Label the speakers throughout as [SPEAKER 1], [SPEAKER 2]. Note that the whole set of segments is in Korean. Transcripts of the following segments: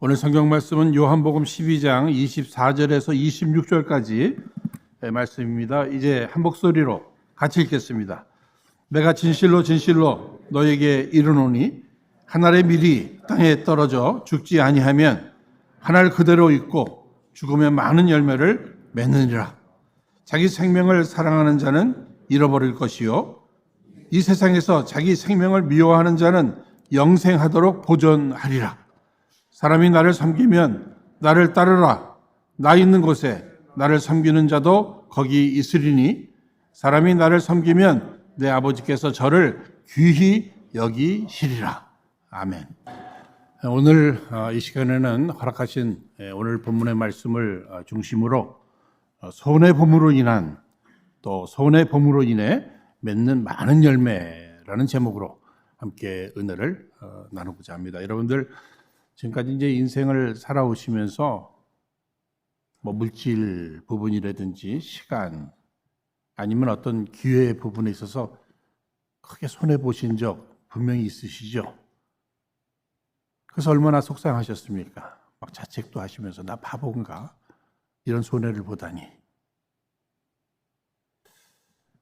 [SPEAKER 1] 오늘 성경 말씀은 요한복음 12장 24절에서 26절까지 말씀입니다. 이제 한 목소리로 같이 읽겠습니다. 내가 진실로 진실로 너에게 이르노니 한 알의 밀이 땅에 떨어져 죽지 아니하면 한 알 그대로 있고 죽으면 많은 열매를 맺느니라. 자기 생명을 사랑하는 자는 잃어버릴 것이요 이 세상에서 자기 생명을 미워하는 자는 영생하도록 보존하리라. 사람이 나를 섬기면 나를 따르라. 나 있는 곳에 나를 섬기는 자도 거기 있으리니 사람이 나를 섬기면 내 아버지께서 저를 귀히 여기시리라. 아멘. 오늘 이 시간에는 허락하신 오늘 본문의 말씀을 중심으로 손해봄으로 인한 또 손해봄으로 인해 맺는 많은 열매라는 제목으로 함께 은혜를 나누고자 합니다. 여러분들 지금까지 이제 인생을 살아오시면서 뭐 물질 부분이라든지 시간 아니면 어떤 기회 부분에 있어서 크게 손해 보신 적 분명히 있으시죠? 그래서 얼마나 속상하셨습니까? 막 자책도 하시면서 나 바본가? 이런 손해를 보다니.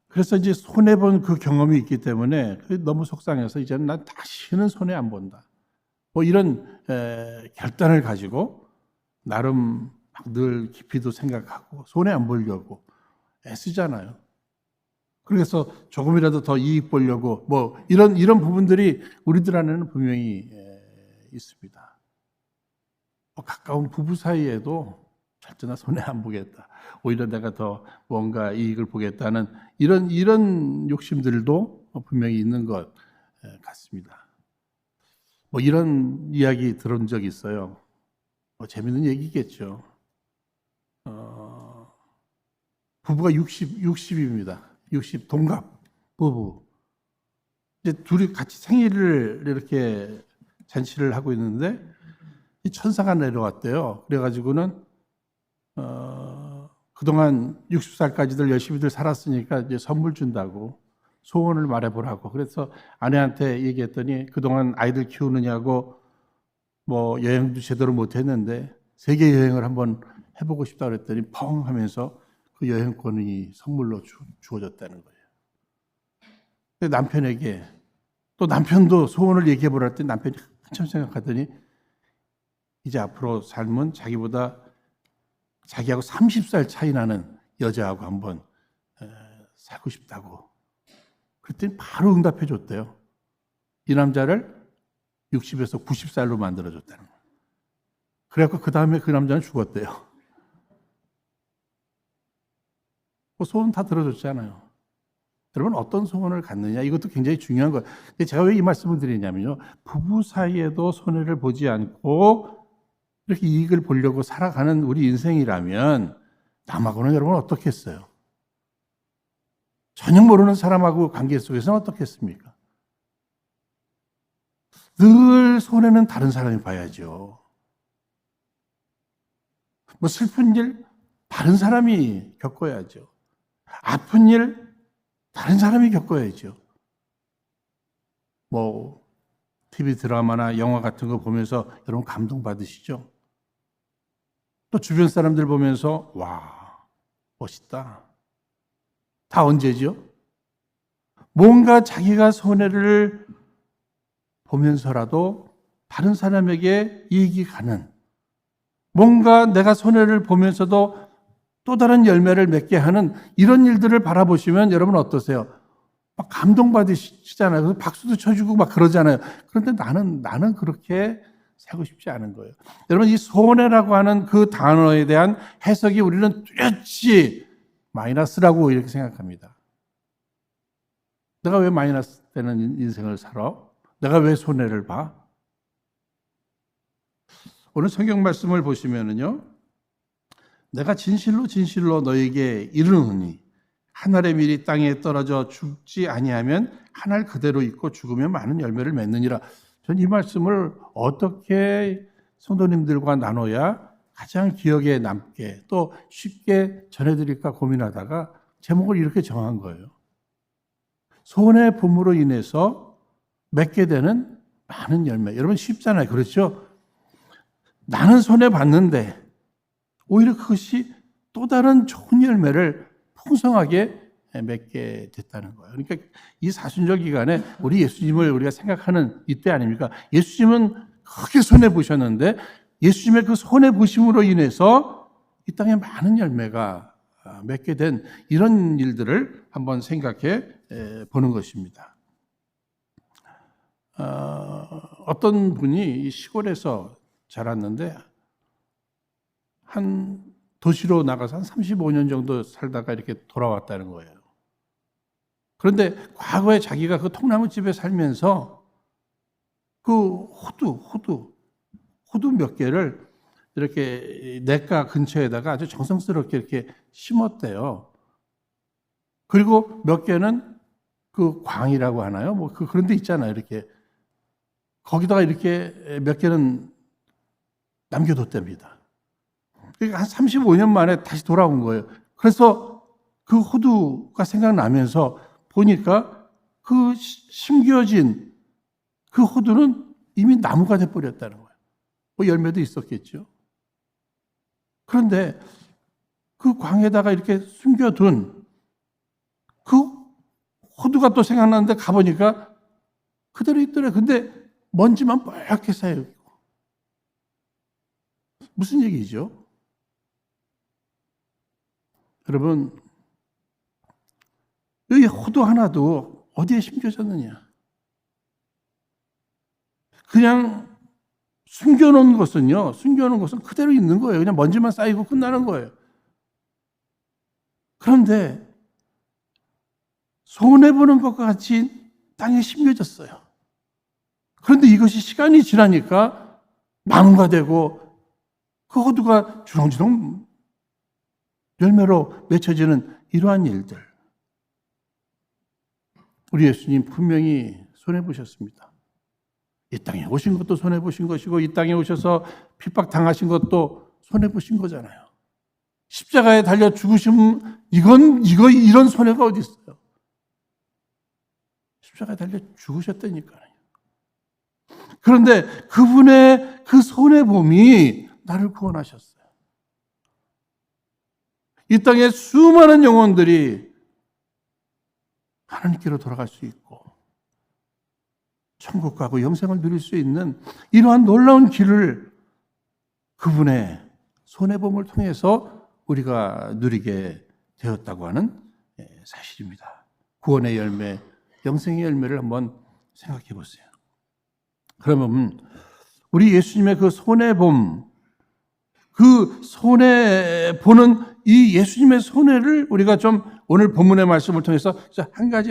[SPEAKER 1] 그래서 이제 손해 본 그 경험이 있기 때문에 너무 속상해서 이제는 난 다시는 손해 안 본다. 뭐 이런 결단을 가지고 나름 늘 깊이도 생각하고 손해 안 보려고 애쓰잖아요. 그래서 조금이라도 더 이익 보려고 뭐 이런 부분들이 우리들 안에는 분명히 있습니다. 가까운 부부 사이에도 절대나 손해 안 보겠다. 오히려 내가 더 뭔가 이익을 보겠다는 이런 욕심들도 분명히 있는 것 같습니다. 뭐 이런 이야기 들은 적이 있어요. 재밌는 얘기겠죠. 부부가 60입니다. 60 동갑 부부. 이제 둘이 같이 생일을 이렇게 잔치를 하고 있는데 이 천사가 내려왔대요. 그래가지고는 그동안 60살까지들 열심히들 살았으니까 이제 선물 준다고. 소원을 말해보라고. 그래서 아내한테 얘기했더니 그동안 아이들 키우느냐고 뭐 여행도 제대로 못했는데 세계 여행을 한번 해보고 싶다 그랬더니 펑 하면서 그 여행권이 선물로 주어졌다는 거예요. 근데 남편에게 또 남편도 소원을 얘기해보라 했더니 남편이 한참 생각하더니 이제 앞으로 삶은 자기하고 30살 차이 나는 여자하고 한번 살고 싶다고. 그랬더니 바로 응답해 줬대요. 이 남자를 60에서 90살로 만들어 줬다는 거예요. 그래갖고 그 다음에 그 남자는 죽었대요. 뭐 소원 다 들어줬잖아요. 여러분 어떤 소원을 갖느냐 이것도 굉장히 중요한 거예요. 근데 제가 왜 이 말씀을 드리냐면요. 부부 사이에도 손해를 보지 않고 이렇게 이익을 보려고 살아가는 우리 인생이라면 남하고는 여러분 어떻겠어요? 전혀 모르는 사람하고 관계 속에서는 어떻겠습니까? 늘 손해는 다른 사람이 봐야죠. 뭐 슬픈 일 다른 사람이 겪어야죠. 아픈 일 다른 사람이 겪어야죠. 뭐 TV 드라마나 영화 같은 거 보면서 여러분 감동받으시죠? 또 주변 사람들 보면서 와 멋있다. 다 언제죠? 뭔가 자기가 손해를 보면서라도 다른 사람에게 이익이 가는 뭔가 내가 손해를 보면서도 또 다른 열매를 맺게 하는 이런 일들을 바라보시면 여러분 어떠세요? 막 감동받으시잖아요. 그래서 박수도 쳐주고 막 그러잖아요. 그런데 나는 그렇게 살고 싶지 않은 거예요. 여러분 이 손해라고 하는 그 단어에 대한 해석이 우리는 뚜렷이 마이너스라고 이렇게 생각합니다. 내가 왜 마이너스 되는 인생을 살아? 내가 왜 손해를 봐? 오늘 성경 말씀을 보시면은요, 내가 진실로 너에게 이르노니 한 알의 밀이 땅에 떨어져 죽지 아니하면 한 알 그대로 있고 죽으면 많은 열매를 맺느니라. 전 이 말씀을 어떻게 성도님들과 나눠야 가장 기억에 남게 또 쉽게 전해드릴까 고민하다가 제목을 이렇게 정한 거예요. 손해봄으로 인해서 맺게 되는 많은 열매. 여러분 쉽잖아요. 그렇죠? 나는 손해봤는데 오히려 그것이 또 다른 좋은 열매를 풍성하게 맺게 됐다는 거예요. 그러니까 이 사순절 기간에 우리 예수님을 우리가 생각하는 이때 아닙니까? 예수님은 크게 손해보셨는데 예수님의 그 손해보심으로 인해서 이 땅에 많은 열매가 맺게 된 이런 일들을 한번 생각해 보는 것입니다. 어떤 분이 시골에서 자랐는데 한 도시로 나가서 한 35년 정도 살다가 이렇게 돌아왔다는 거예요. 그런데 과거에 자기가 그 통나무집에 살면서 그 호두 몇 개를 이렇게 냇가 근처에다가 아주 정성스럽게 이렇게 심었대요. 그리고 몇 개는 그 광이라고 하나요? 뭐 그런 데 있잖아요. 이렇게 거기다가 이렇게 몇 개는 남겨뒀답니다. 그러니까 한 35년 만에 다시 돌아온 거예요. 그래서 그 호두가 생각나면서 보니까 그 심겨진 그 호두는 이미 나무가 돼버렸다는 거예요. 뭐 열매도 있었겠죠. 그런데 그 광에다가 이렇게 숨겨둔 그 호두가 또 생각나는데 가보니까 그대로 있더래요. 근데 먼지만 뻘겋게 쌓여있고. 무슨 얘기죠? 여러분, 여기 호두 하나도 어디에 심겨졌느냐? 그냥 숨겨놓은 것은 그대로 있는 거예요. 그냥 먼지만 쌓이고 끝나는 거예요. 그런데 손해보는 것과 같이 땅에 심겨졌어요. 그런데 이것이 시간이 지나니까 나무가 되고 그 호두가 주렁주렁 열매로 맺혀지는 이러한 일들. 우리 예수님 분명히 손해보셨습니다. 이 땅에 오신 것도 손해보신 것이고 이 땅에 오셔서 핍박당하신 것도 손해보신 거잖아요. 십자가에 달려 죽으시면 이런 손해가 어디 있어요? 십자가에 달려 죽으셨다니까요. 그런데 그분의 그 손해봄이 나를 구원하셨어요. 이 땅에 수많은 영혼들이 하나님께로 돌아갈 수 있고 천국 가고 영생을 누릴 수 있는 이러한 놀라운 길을 그분의 손해봄을 통해서 우리가 누리게 되었다고 하는 사실입니다. 구원의 열매, 영생의 열매를 한번 생각해 보세요. 그러면 우리 예수님의 그 손해봄, 그 손해보는 이 예수님의 손해를 우리가 좀 오늘 본문의 말씀을 통해서 한 가지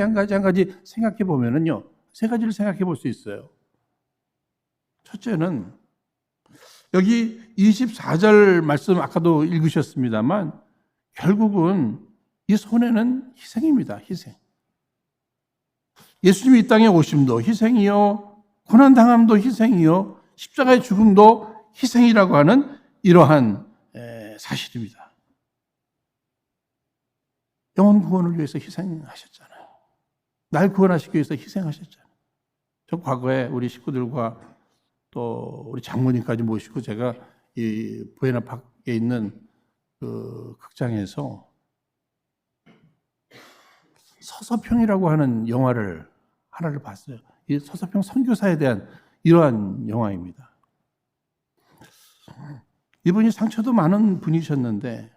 [SPEAKER 1] 생각해 보면은요, 세 가지를 생각해 볼 수 있어요. 첫째는 여기 24절 말씀 아까도 읽으셨습니다만 결국은 이 손해는 희생입니다. 희생. 예수님이 이 땅에 오심도 희생이요, 고난당함도 희생이요, 십자가의 죽음도 희생이라고 하는 이러한 사실입니다. 영혼 구원을 위해서 희생하셨잖아요. 날 구원하시기 위해서 희생하셨잖아요. 저 과거에 우리 식구들과 또 우리 장모님까지 모시고 제가 이 부에나 밖에 있는 그 극장에서 서서평이라고 하는 영화를 하나를 봤어요. 이 서서평 선교사에 대한 이러한 영화입니다. 이분이 상처도 많은 분이셨는데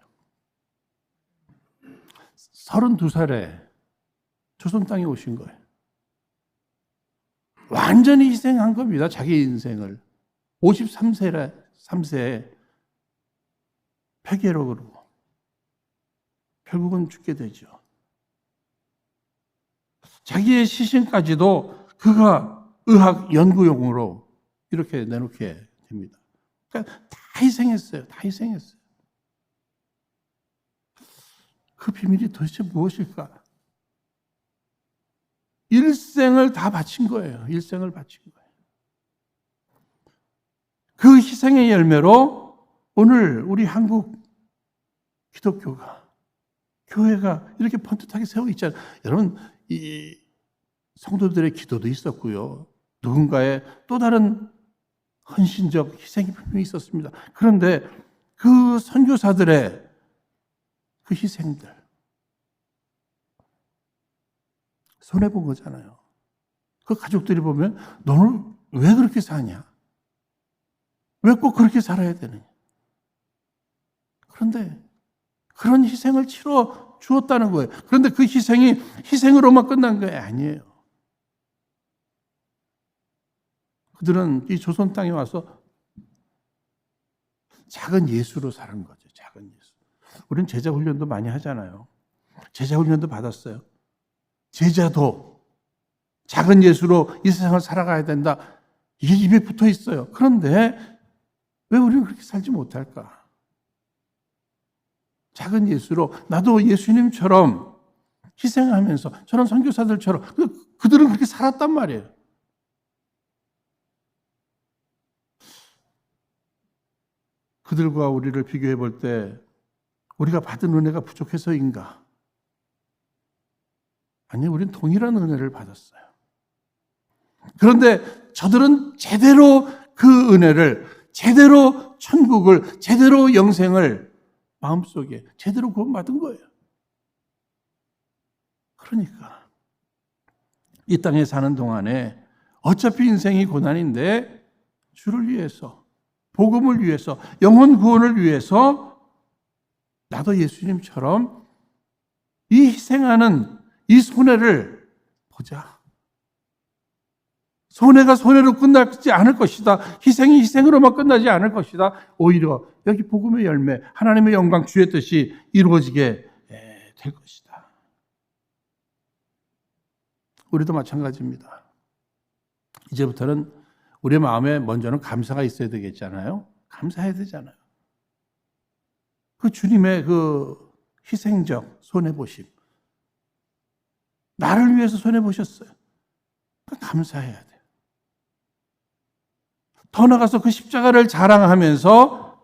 [SPEAKER 1] 32살에 조선 땅에 오신 거예요. 완전히 희생한 겁니다. 자기 인생을. 53세에 폐결핵으로 결국은 죽게 되죠. 자기의 시신까지도 그가 의학 연구용으로 이렇게 내놓게 됩니다. 그러니까 다 희생했어요. 그 비밀이 도대체 무엇일까? 일생을 다 바친 거예요. 그 희생의 열매로 오늘 우리 한국 기독교가, 교회가 이렇게 번듯하게 세워 있잖아요. 여러분, 이 성도들의 기도도 있었고요. 누군가의 또 다른 헌신적 희생이 분명히 있었습니다. 그런데 그 선교사들의 그 희생들 손해본 거잖아요. 그 가족들이 보면 너는 왜 그렇게 사냐? 왜 꼭 그렇게 살아야 되느냐? 그런데 그런 희생을 치러 주었다는 거예요. 그런데 그 희생이 희생으로만 끝난 게 아니에요. 그들은 이 조선 땅에 와서 작은 예수로 사는 거죠. 작은 예수. 우리는 제자 훈련도 많이 하잖아요. 제자 훈련도 받았어요. 제자도 작은 예수로 이 세상을 살아가야 된다. 이게 입에 붙어 있어요. 그런데 왜 우리는 그렇게 살지 못할까? 작은 예수로 나도 예수님처럼 희생하면서 저런 선교사들처럼 그들은 그렇게 살았단 말이에요. 그들과 우리를 비교해 볼 때 우리가 받은 은혜가 부족해서인가? 아니, 우리는 동일한 은혜를 받았어요. 그런데 저들은 제대로 그 은혜를, 제대로 천국을, 제대로 영생을 마음속에 제대로 구원받은 거예요. 그러니까 이 땅에 사는 동안에 어차피 인생이 고난인데 주를 위해서, 복음을 위해서, 영혼 구원을 위해서 나도 예수님처럼 이 희생하는 이 손해를 보자. 손해가 손해로 끝나지 않을 것이다. 희생이 희생으로만 끝나지 않을 것이다. 오히려 여기 복음의 열매, 하나님의 영광, 주의 뜻이 이루어지게 될 것이다. 우리도 마찬가지입니다. 이제부터는 우리 마음에 먼저는 감사가 있어야 되겠잖아요. 감사해야 되잖아요. 그 주님의 그 희생적 손해보심. 나를 위해서 손해보셨어요. 감사해야 돼요. 더 나아가서 그 십자가를 자랑하면서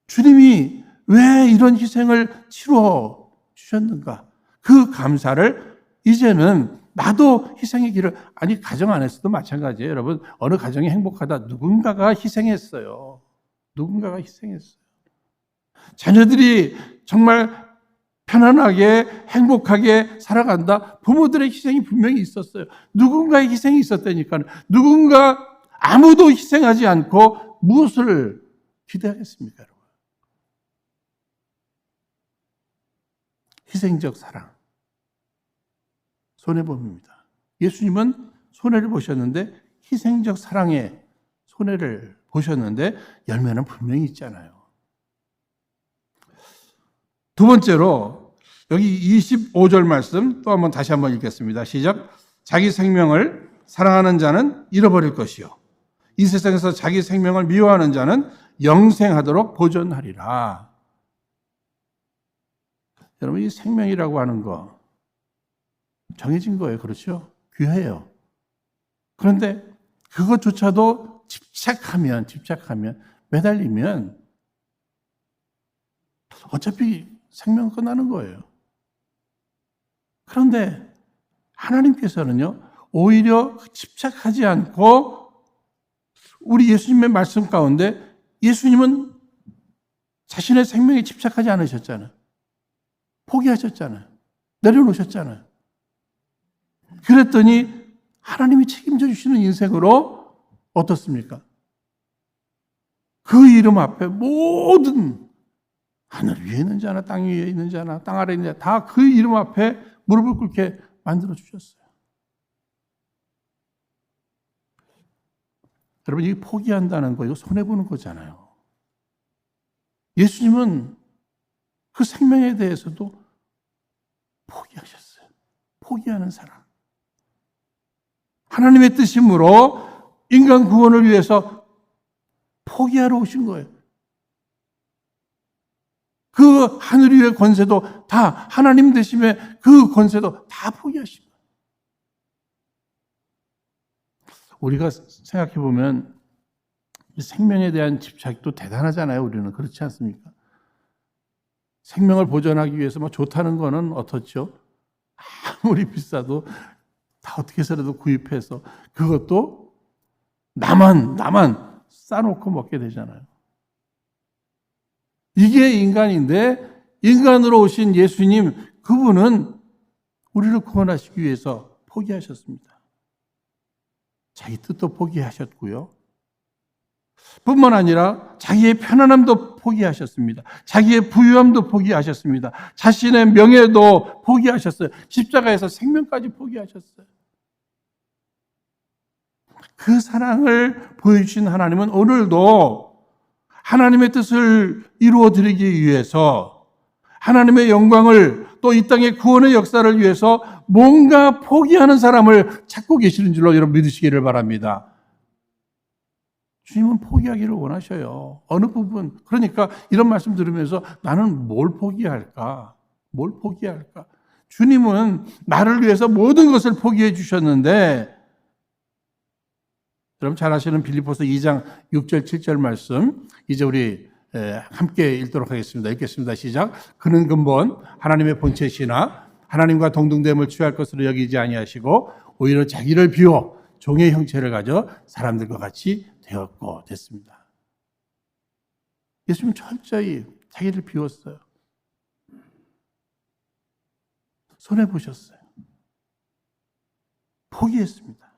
[SPEAKER 1] 주님이 왜 이런 희생을 치러 주셨는가? 그 감사를 이제는 나도 희생의 길을, 아니 가정 안에서도 마찬가지예요. 여러분, 어느 가정이 행복하다, 누군가가 희생했어요. 누군가가 희생했어요. 자녀들이 정말 편안하게 행복하게 살아간다. 부모들의 희생이 분명히 있었어요. 누군가의 희생이 있었다니까요. 누군가 아무도 희생하지 않고 무엇을 기대하겠습니까, 여러분? 희생적 사랑. 손해봅니다. 예수님은 손해를 보셨는데 희생적 사랑의 손해를 보셨는데 열매는 분명히 있잖아요. 두 번째로 여기 25절 말씀 또 한번 다시 한번 읽겠습니다. 시작. 자기 생명을 사랑하는 자는 잃어버릴 것이요 이 세상에서 자기 생명을 미워하는 자는 영생하도록 보존하리라. 여러분, 이 생명이라고 하는 거 정해진 거예요. 그렇죠? 귀해요. 그런데 그것조차도 집착하면, 매달리면 어차피 생명 끝나는 거예요. 그런데 하나님께서는요, 오히려 집착하지 않고 우리 예수님의 말씀 가운데 예수님은 자신의 생명에 집착하지 않으셨잖아요. 포기하셨잖아요. 내려놓으셨잖아요. 그랬더니 하나님이 책임져 주시는 인생으로 어떻습니까? 그 이름 앞에 모든 하늘 위에 있는 자나 땅 위에 있는 자나 땅 아래에 있는 자 다 그 이름 앞에 무릎을 꿇게 만들어 주셨어요. 여러분, 이 포기한다는 거 이거 손해보는 거잖아요. 예수님은 그 생명에 대해서도 포기하셨어요. 포기하는 사람. 하나님의 뜻이므로 인간 구원을 위해서 포기하러 오신 거예요. 그 하늘 위의 권세도 다 하나님 되심의 그 권세도 다 포기하신 거예요. 우리가 생각해 보면 생명에 대한 집착도 대단하잖아요. 우리는 그렇지 않습니까? 생명을 보존하기 위해서 뭐 좋다는 거는 어떻죠? 아무리 비싸도 다 어떻게 해서라도 구입해서 그것도 나만 싸놓고 먹게 되잖아요. 이게 인간인데 인간으로 오신 예수님, 그분은 우리를 구원하시기 위해서 포기하셨습니다. 자기 뜻도 포기하셨고요. 뿐만 아니라 자기의 편안함도 포기하셨습니다. 자기의 부유함도 포기하셨습니다. 자신의 명예도 포기하셨어요. 십자가에서 생명까지 포기하셨어요. 그 사랑을 보여주신 하나님은 오늘도 하나님의 뜻을 이루어드리기 위해서 하나님의 영광을 또 이 땅의 구원의 역사를 위해서 뭔가 포기하는 사람을 찾고 계시는 줄로 여러분 믿으시기를 바랍니다. 주님은 포기하기를 원하셔요. 어느 부분. 그러니까 이런 말씀 들으면서 나는 뭘 포기할까? 뭘 포기할까? 주님은 나를 위해서 모든 것을 포기해 주셨는데 여러분 잘 아시는 빌립보서 2장 6절 7절 말씀 이제 우리 함께 읽도록 하겠습니다. 읽겠습니다. 시작. 그는 근본 하나님의 본체시나 하나님과 동등됨을 취할 것으로 여기지 아니하시고 오히려 자기를 비워 종의 형체를 가져 사람들과 같이 되었고 됐습니다. 예수님은 철저히 자기를 비웠어요. 손해보셨어요. 포기했습니다.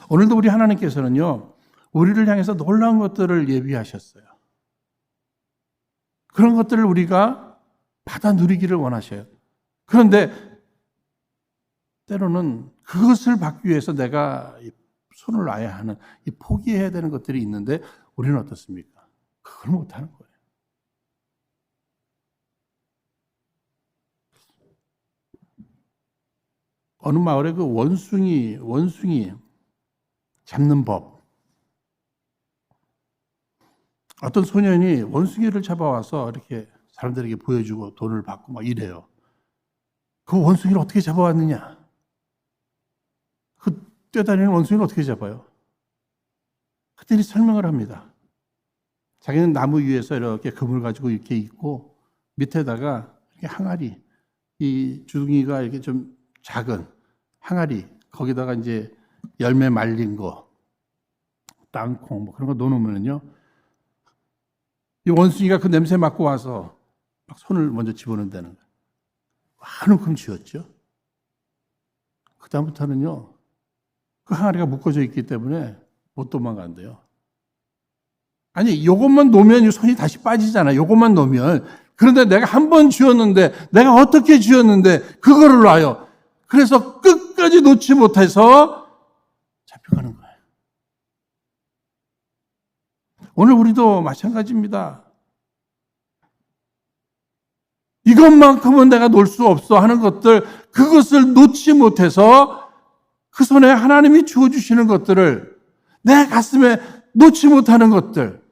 [SPEAKER 1] 오늘도 우리 하나님께서는요, 우리를 향해서 놀라운 것들을 예비하셨어요. 그런 것들을 우리가 받아 누리기를 원하셔요. 그런데 때로는 그것을 받기 위해서 내가 손을 놔야 하는, 이 포기해야 되는 것들이 있는데 우리는 어떻습니까? 그걸 못하는 거예요. 어느 마을에 그 원숭이 잡는 법. 어떤 소년이 원숭이를 잡아와서 이렇게 사람들에게 보여주고 돈을 받고 막 이래요. 그 원숭이를 어떻게 잡아왔느냐? 그 뛰어다니는 원숭이를 어떻게 잡아요? 그때는 설명을 합니다. 자기는 나무 위에서 이렇게 금을 가지고 이렇게 있고 밑에다가 이렇게 항아리, 이 주둥이가 이렇게 좀 작은 항아리, 거기다가 이제 열매 말린 거, 땅콩 뭐 그런 거 넣어놓으면요, 이 원숭이가 그 냄새 맡고 와서 막 손을 먼저 집어넣는다는 거예요. 한움큼 쥐었죠. 그 다음부터는요, 그 항아리가 묶어져 있기 때문에 못 도망간대요. 아니, 요것만 놓으면 손이 다시 빠지잖아. 요것만 놓으면. 그런데 내가 한 번 쥐었는데, 내가 어떻게 쥐었는데, 그거를 놔요. 그래서 끝까지 놓지 못해서 잡혀가는 거예요. 오늘 우리도 마찬가지입니다. 이것만큼은 내가 놓을 수 없어 하는 것들, 그것을 놓지 못해서 그 손에 하나님이 주어주시는 것들을 내 가슴에 놓지 못하는 것들,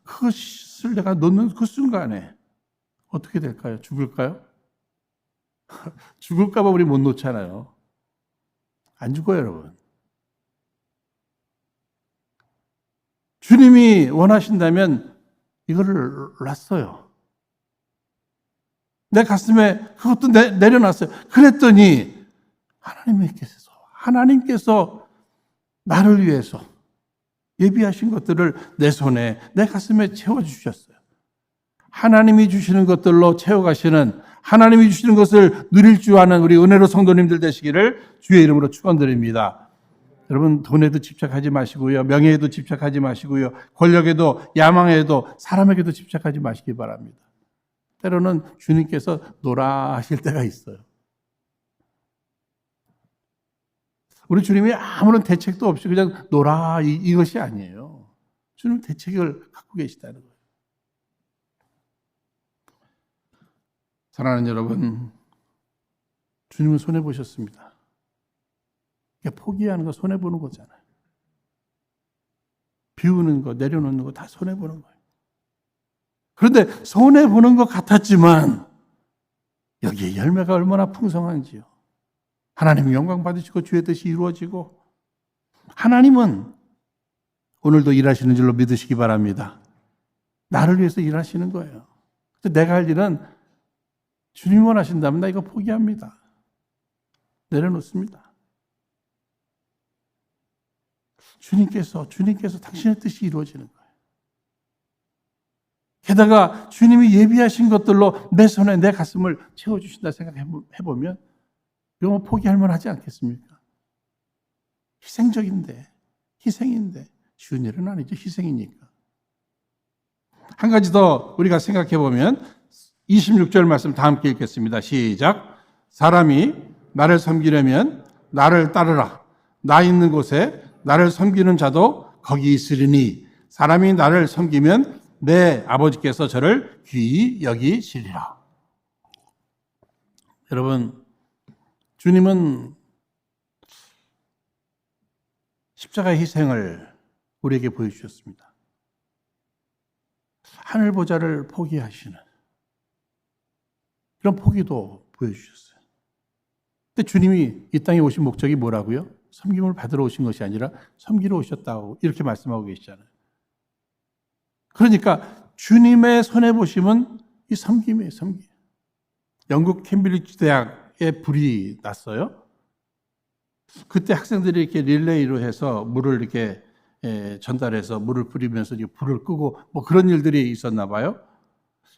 [SPEAKER 1] 그것을 내가 놓는 그 순간에 어떻게 될까요? 죽을까요? 죽을까봐 우리 못 놓잖아요. 안 죽어요, 여러분. 주님이 원하신다면 이거를 놨어요. 내 가슴에 그것도 내려놨어요. 그랬더니 하나님께서 나를 위해서 예비하신 것들을 내 손에, 내 가슴에 채워주셨어요. 하나님이 주시는 것들로 채워가시는, 하나님이 주시는 것을 누릴 줄 아는 우리 은혜로 성도님들 되시기를 주의 이름으로 축원드립니다. 여러분, 돈에도 집착하지 마시고요, 명예에도 집착하지 마시고요, 권력에도, 야망에도, 사람에게도 집착하지 마시기 바랍니다. 때로는 주님께서 놀아 하실 때가 있어요. 우리 주님이 아무런 대책도 없이 그냥 놀아, 이것이 아니에요. 주님 대책을 갖고 계시다는 거예요. 사랑하는 여러분, 주님은 손해보셨습니다. 포기하는 거 손해보는 거잖아요. 비우는 거, 내려놓는 거 다 손해보는 거예요. 그런데 손해보는 것 같았지만 여기에 열매가 얼마나 풍성한지요. 하나님 영광 받으시고 주의 뜻이 이루어지고, 하나님은 오늘도 일하시는 줄로 믿으시기 바랍니다. 나를 위해서 일하시는 거예요. 내가 할 일은 주님 원하신다면 나 이거 포기합니다. 내려놓습니다. 주님께서 당신의 뜻이 이루어지는 거예요. 게다가 주님이 예비하신 것들로 내 손에 내 가슴을 채워주신다 생각해보면 이거 포기할 만하지 않겠습니까? 희생인데 쉬운 일은 아니죠. 희생이니까. 한 가지 더 우리가 생각해보면 26절 말씀 다 함께 읽겠습니다. 시작. 사람이 나를 섬기려면 나를 따르라. 나 있는 곳에 나를 섬기는 자도 거기 있으리니 사람이 나를 섬기면 내 아버지께서 저를 귀히 여기시리라. 여러분, 주님은 십자가의 희생을 우리에게 보여주셨습니다. 하늘 보좌를 포기하시는 그런 포기도 보여주셨어요. 근데 주님이 이 땅에 오신 목적이 뭐라고요? 섬김을 받으러 오신 것이 아니라 섬기러 오셨다고 이렇게 말씀하고 계시잖아요. 그러니까 주님의 손에 보시면 이 섬김이에요, 섬김. 영국 캠브리지 대학에 불이 났어요. 그때 학생들이 이렇게 릴레이로 해서 물을 이렇게 전달해서 물을 뿌리면서 불을 끄고 뭐 그런 일들이 있었나 봐요.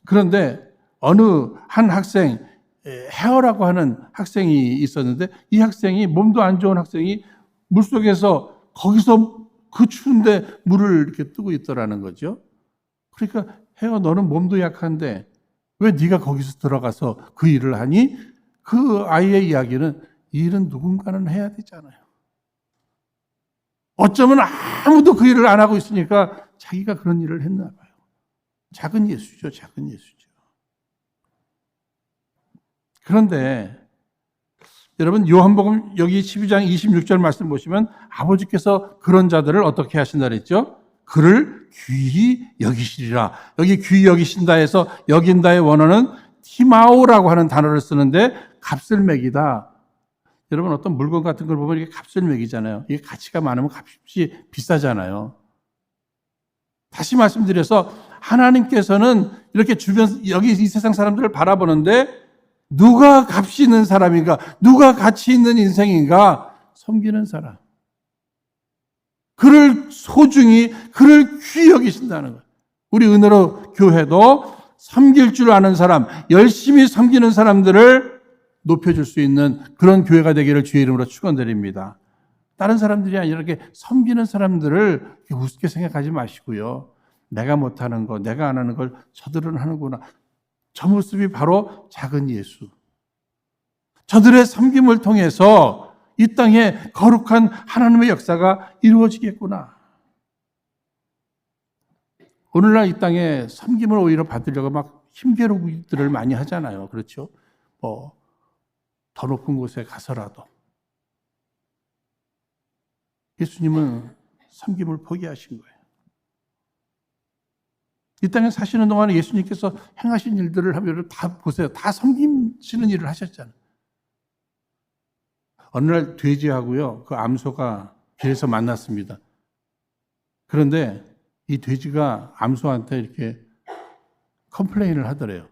[SPEAKER 1] 그런데 어느 한 학생, 헤어라고 하는 학생이 있었는데 이 학생이 몸도 안 좋은 학생이 물속에서 거기서 그 추운데 물을 이렇게 뜨고 있더라는 거죠. 그러니까 헤어 너는 몸도 약한데 왜 네가 거기서 들어가서 그 일을 하니? 그 아이의 이야기는 이 일은 누군가는 해야 되잖아요. 어쩌면 아무도 그 일을 안 하고 있으니까 자기가 그런 일을 했나 봐요. 작은 예수죠, 작은 예수죠. 그런데 여러분 요한복음 여기 12장 26절 말씀 보시면 아버지께서 그런 자들을 어떻게 하신다 그랬죠? 그를 귀히 여기시리라. 여기 귀히 여기신다 해서 여긴다의 원어는 티마오라고 하는 단어를 쓰는데 값을 매기다. 여러분 어떤 물건 같은 걸 보면 이게 값을 매기잖아요. 이게 가치가 많으면 값이 비싸잖아요. 다시 말씀드려서 하나님께서는 이렇게 주변 여기 이 세상 사람들을 바라보는데 누가 값이 있는 사람인가? 누가 가치 있는 인생인가? 섬기는 사람. 그를 소중히, 그를 귀히 여기신다는 거예요. 우리 은혜로 교회도 섬길 줄 아는 사람, 열심히 섬기는 사람들을 높여줄 수 있는 그런 교회가 되기를 주의 이름으로 축원드립니다. 다른 사람들이 아니라 이렇게 섬기는 사람들을 우습게 생각하지 마시고요. 내가 못하는 거, 내가 안 하는 걸 저들은 하는구나. 저 모습이 바로 작은 예수. 저들의 섬김을 통해서 이 땅에 거룩한 하나님의 역사가 이루어지겠구나. 오늘날 이 땅에 섬김을 오히려 받으려고 막 힘겨루기들을 많이 하잖아요. 그렇죠? 더 높은 곳에 가서라도. 예수님은 섬김을 포기하신 거예요. 이 땅에 사시는 동안에 예수님께서 행하신 일들을 하면 다 보세요. 다 섬기시는 일을 하셨잖아요. 어느 날 돼지하고요, 그 암소가 길에서 만났습니다. 그런데 이 돼지가 암소한테 이렇게 컴플레인을 하더래요.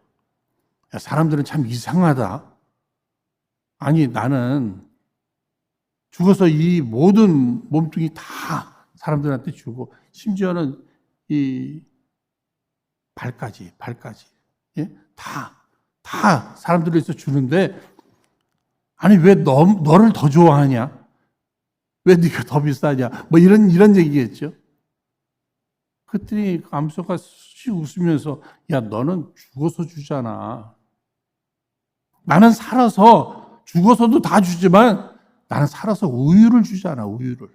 [SPEAKER 1] 야, 사람들은 참 이상하다. 아니, 나는 죽어서 이 모든 몸뚱이 다 사람들한테 주고, 심지어는 이 발까지, 예? 다 사람들을 위해서 주는데, 아니, 왜 너를 더 좋아하냐? 왜 네가 더 비싸냐? 뭐 이런 얘기겠죠. 그랬더니 그 암소가 씩 웃으면서, 야, 너는 죽어서 주잖아. 나는 살아서, 죽어서도 다 주지만, 나는 살아서 우유를 주잖아, 우유를.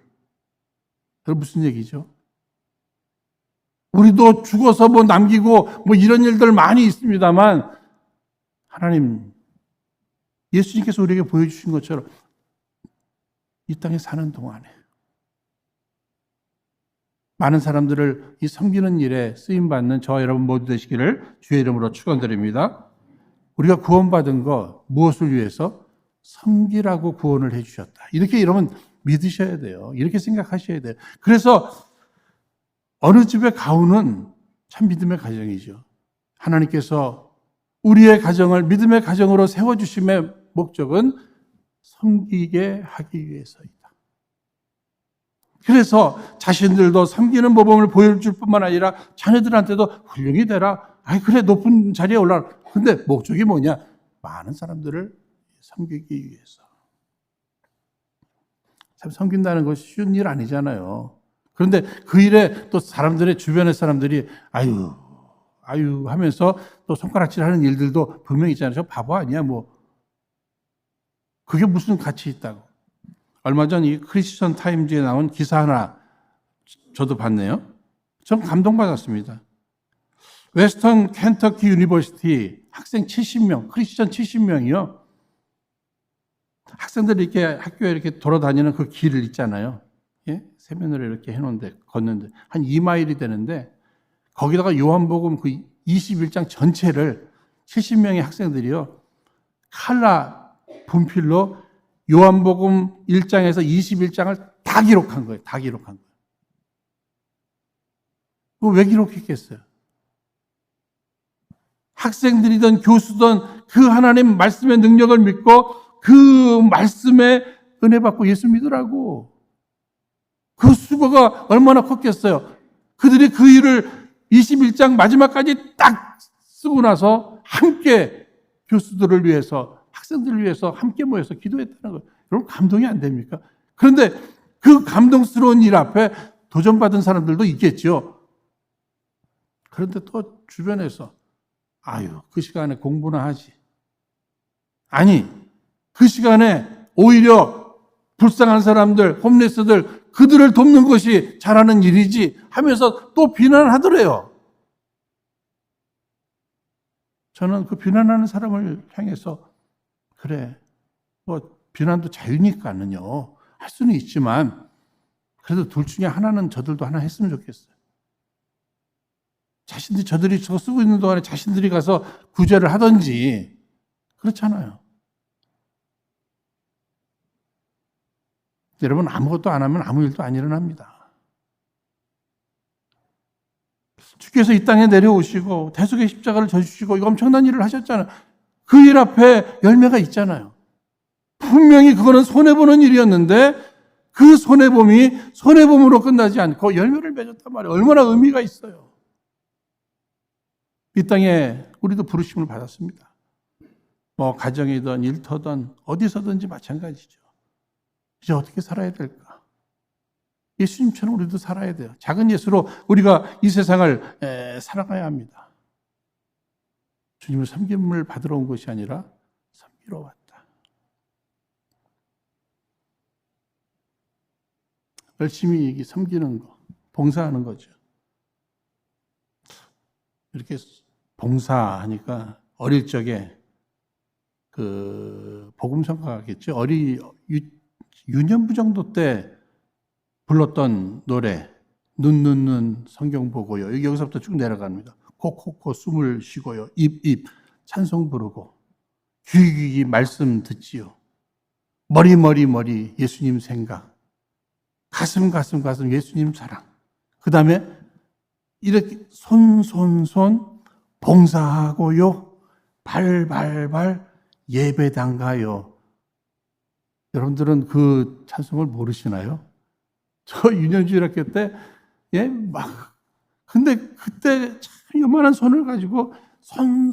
[SPEAKER 1] 그게 무슨 얘기죠? 우리도 죽어서 뭐 남기고 뭐 이런 일들 많이 있습니다만 하나님, 예수님께서 우리에게 보여주신 것처럼 이 땅에 사는 동안에 많은 사람들을 이 섬기는 일에 쓰임받는 저와 여러분 모두 되시기를 주의 이름으로 축원드립니다. 우리가 구원받은 거 무엇을 위해서? 섬기라고 구원을 해주셨다. 이렇게 여러분 믿으셔야 돼요. 이렇게 생각하셔야 돼요. 그래서 어느 집의 가훈은 참 믿음의 가정이죠. 하나님께서 우리의 가정을 믿음의 가정으로 세워주심의 목적은 섬기게 하기 위해서이다. 그래서 자신들도 섬기는 모범을 보여줄 뿐만 아니라 자녀들한테도 훌륭히 되라. 아이 그래 높은 자리에 올라라. 근데 목적이 뭐냐? 많은 사람들을 섬기기 위해서. 참 섬긴다는 것이 쉬운 일 아니잖아요. 그런데 그 일에 또 사람들의 주변의 사람들이 아유 하면서 또 손가락질하는 일들도 분명히 있잖아요. 저 바보 아니야 뭐. 그게 무슨 가치 있다고. 얼마 전 이 크리스천 타임즈에 나온 기사 하나 저도 봤네요. 전 감동받았습니다. 웨스턴 켄터키 유니버시티 학생 70명, 크리스천 70명이요. 학생들이 이렇게 학교에 이렇게 돌아다니는 그 길을 있잖아요. 예? 세면으로 이렇게 해놓은데, 걷는데, 한 2마일이 되는데, 거기다가 요한복음 그 21장 전체를 70명의 학생들이요. 칼라 분필로 요한복음 1장에서 21장을 다 기록한 거예요. 다 기록한 거예요. 왜 기록했겠어요? 학생들이든 교수든 그 하나님 말씀의 능력을 믿고 그 말씀에 은혜 받고 예수 믿으라고. 그 수고가 얼마나 컸겠어요. 그들이 그 일을 21장 마지막까지 딱 쓰고 나서 함께 교수들을 위해서 학생들을 위해서 함께 모여서 기도했다는 거예요. 여러분 감동이 안 됩니까? 그런데 그 감동스러운 일 앞에 도전받은 사람들도 있겠죠. 그런데 또 주변에서 아유 그 시간에 공부나 하지. 아니 그 시간에 오히려 불쌍한 사람들, 홈레스들 그들을 돕는 것이 잘하는 일이지 하면서 또 비난하더래요. 저는 그 비난하는 사람을 향해서 그래 뭐 비난도 자유니까는요 할 수는 있지만 그래도 둘 중에 하나는 저들도 하나 했으면 좋겠어요. 저들이 저거 쓰고 있는 동안에 자신들이 가서 구제를 하든지 그렇잖아요. 여러분 아무것도 안 하면 아무 일도 안 일어납니다. 주께서 이 땅에 내려오시고 대속의 십자가를 져주시고 이거 엄청난 일을 하셨잖아요. 그 일 앞에 열매가 있잖아요. 분명히 그거는 손해보는 일이었는데 그 손해봄으로 끝나지 않고 열매를 맺었단 말이에요. 얼마나 의미가 있어요. 이 땅에 우리도 부르심을 받았습니다. 뭐 가정이든 일터든 어디서든지 마찬가지죠. 이제 어떻게 살아야 될까? 예수님처럼 우리도 살아야 돼요. 작은 예수로 우리가 이 세상을 살아가야 합니다. 주님을 섬김을 받으러 온 것이 아니라 섬기러 왔다. 열심히 섬기는 거, 봉사하는 거죠. 이렇게 봉사하니까 어릴 적에 그 복음성가겠죠. 유년부 정도 때 불렀던 노래 눈 성경 보고요. 여기서부터 쭉 내려갑니다. 코코코 숨을 쉬고요. 입 찬송 부르고 귀 말씀 듣지요. 머리 예수님 생각. 가슴 예수님 사랑. 그 다음에 이렇게 손 봉사하고요. 발 예배당 가요. 여러분들은 그 찬송을 모르시나요? 저 유년주일학교 때, 근데 그때 참 요만한 손을 가지고 손,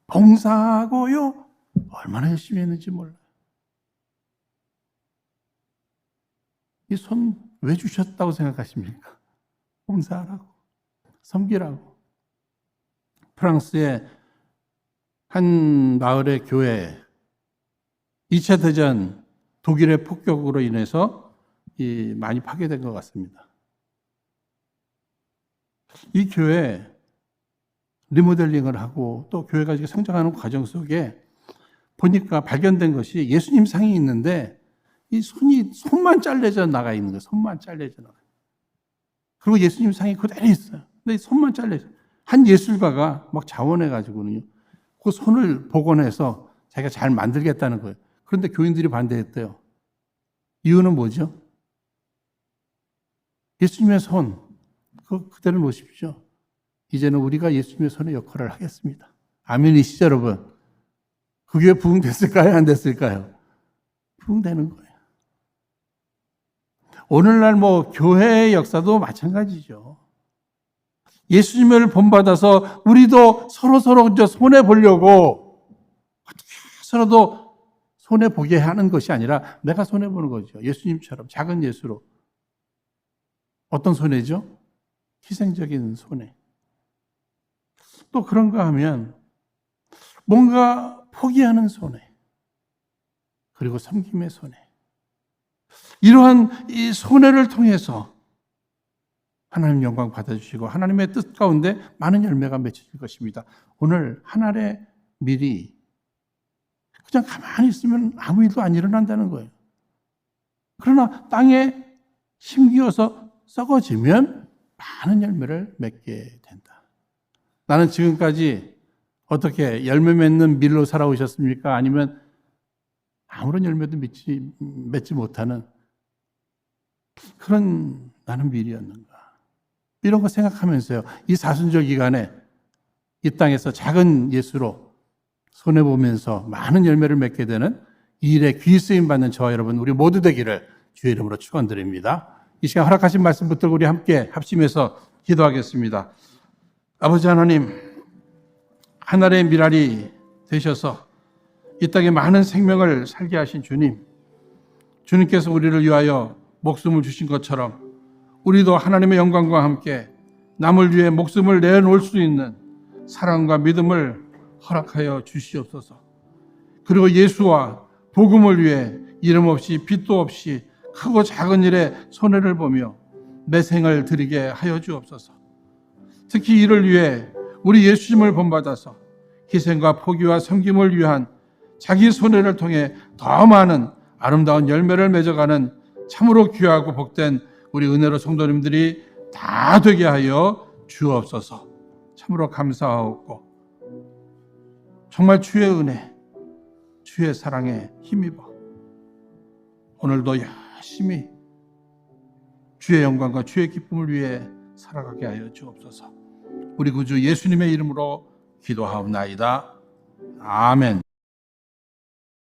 [SPEAKER 1] 봉사하고요. 얼마나 열심히 했는지 몰라요. 이 손 왜 주셨다고 생각하십니까? 봉사하라고, 섬기라고. 프랑스의 한 마을의 교회, 2차 대전 독일의 폭격으로 인해서 많이 파괴된 것 같습니다. 이 교회 리모델링을 하고 또 교회가 성장하는 과정 속에 보니까 발견된 것이 예수님 상이 있는데 이 손만 잘려져 나가 있는 거예요. 손만 잘려져 나가. 그리고 예수님 상이 그대로 있어요. 근데 손만 잘려져. 한 예술가가 막 자원해가지고는요. 그 손을 복원해서 자기가 잘 만들겠다는 거예요. 그런데 교인들이 반대했대요. 이유는 뭐죠? 예수님의 손, 그대로 놓으십시오. 이제는 우리가 예수님의 손의 역할을 하겠습니다. 아멘이시죠, 여러분? 그게 부흥됐을까요? 안 됐을까요? 부흥되는 거예요. 오늘날 교회의 역사도 마찬가지죠. 예수님을 본받아서 우리도 서로 손해 보려고 어떻게 서로도 손해 보게 하는 것이 아니라 내가 손해 보는 거죠. 예수님처럼 작은 예수로. 어떤 손해죠? 희생적인 손해. 또 그런가 하면 뭔가 포기하는 손해. 그리고 섬김의 손해. 이러한 이 손해를 통해서 하나님 영광 받아주시고 하나님의 뜻 가운데 많은 열매가 맺혀질 것입니다. 오늘 한 알의 밀이 그냥 가만히 있으면 아무 일도 안 일어난다는 거예요. 그러나 땅에 심기어서 썩어지면 많은 열매를 맺게 된다. 나는 지금까지 어떻게 열매 맺는 밀로 살아오셨습니까? 아니면 아무런 열매도 맺지 못하는 그런 나는 밀이었는가? 이런 거 생각하면서요. 이 사순절 기간에 이 땅에서 작은 예수로 손해보면서 많은 열매를 맺게 되는 이 일에 귀 쓰임 받는 저와 여러분 우리 모두 되기를 주의 이름으로 축원드립니다. 이 시간 허락하신 말씀 붙들고 우리 함께 합심해서 기도하겠습니다. 아버지 하나님, 하늘의 밀알이 되셔서 이 땅에 많은 생명을 살게 하신 주님, 주님께서 우리를 위하여 목숨을 주신 것처럼 우리도 하나님의 영광과 함께 남을 위해 목숨을 내놓을 수 있는 사랑과 믿음을 허락하여 주시옵소서. 그리고 예수와 복음을 위해 이름 없이 빚도 없이 크고 작은 일에 손해를 보며 매생을 드리게 하여 주옵소서. 특히 이를 위해 우리 예수님을 본받아서 희생과 포기와 섬김을 위한 자기 손해를 통해 더 많은 아름다운 열매를 맺어가는 참으로 귀하고 복된 우리 은혜로 성도님들이 다 되게 하여 주옵소서. 참으로 감사하옵고 정말 주의 은혜, 주의 사랑에 힘입어 오늘도 열심히 주의 영광과 주의 기쁨을 위해 살아가게 하여 주옵소서. 우리 구주 예수님의 이름으로 기도하옵나이다. 아멘.